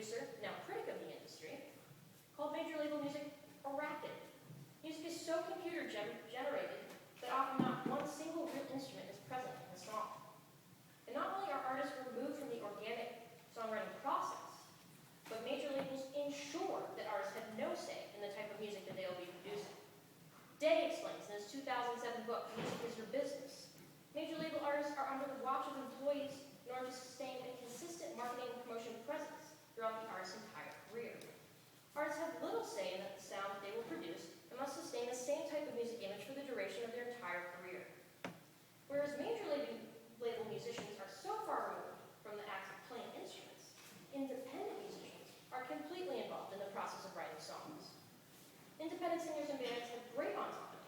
producer, now critic of the industry, called major label music a racket. Music is so computer-generated that often not one single real instrument is present in the song. And not only are artists removed from the organic songwriting process, but major labels ensure that artists have no say in the type of music that they will be producing. Day explains in his 2007 book, Music is Your Business, major label artists are under the watch of employees in order to sustain a consistent marketing and promotion presence throughout the artist's entire career. Artists have little say in the sound that they will produce and must sustain the same type of music image for the duration of their entire career. Whereas major label musicians are so far removed from the act of playing instruments, independent musicians are completely involved in the process of writing songs. Independent singers and bands have great autonomy.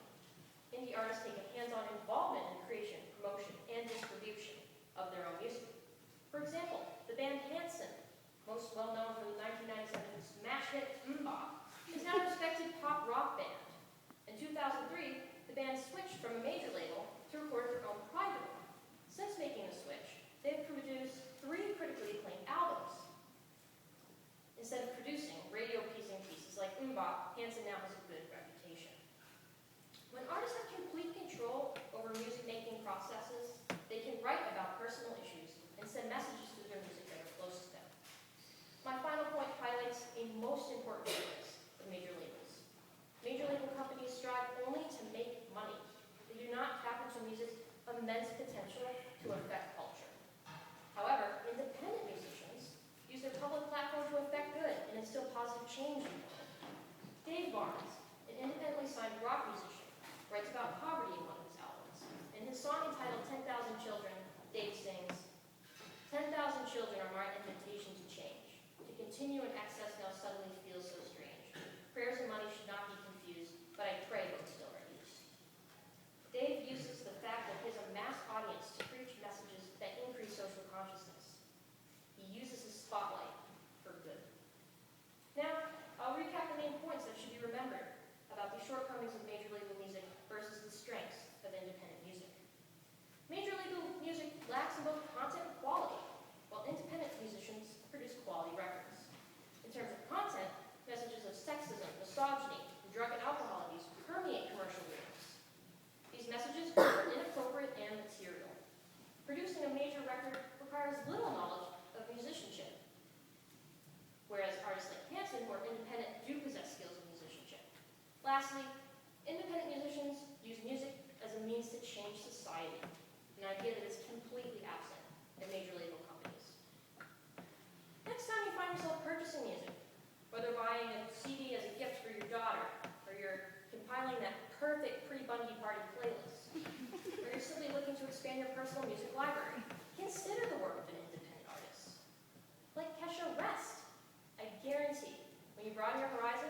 Indie artists take a hands-on involvement in creation, promotion, and distribution of their own music. For example, the band Hanson, most well known for the 1997 smash hit Mbop, is now a respected pop rock band. In 2003, the band switched from a major label to record their own private one. Since making the switch, they've produced 3 critically acclaimed albums. Instead of producing radio-piecing pieces like Mbop, Hanson now has a good reputation. When artists have complete control over music-making processes, they can write about personal issues and send messages through their music that are close to them. My final point highlights a most important difference of major labels. Major label companies strive only to make money. They do not tap into music's immense potential to affect culture. However, independent musicians use their public platform to affect good and instill positive change in the world. Dave Barnes, an independently signed rock musician, writes about poverty in one of his albums. In his song entitled 10,000 Children, Dave sings, 10,000 children are my invitation to change. To continue in excess now suddenly feels so strange. Prayers and money should not be confused, but I pray both still are used. Dave uses the fact that he has a mass audience to preach messages that increase social consciousness. He uses his spotlight for good. Now, I'll recap the main points that should be remembered about the shortcomings of major label music versus the strengths of independent music. Major label music lacks in both content and quality, while independent musicians produce quality records. In terms of content, messages of sexism, misogyny, and drug and alcohol abuse permeate commercial lyrics. These messages are inappropriate and material. Producing a major record requires little knowledge of musicianship, whereas artists like Hanson, who are independent, do possess skills in musicianship. Lastly, independent musicians use music as a means to change society, an idea that is completely absent in major label companies. Next time you find yourself purchasing music, whether buying a CD as a gift for your daughter, or you're compiling that perfect pre-Bundy party playlist, or you're simply looking to expand your personal music library, consider the work of an independent artist. Like Kesha Rest. I guarantee, when you broaden your horizons,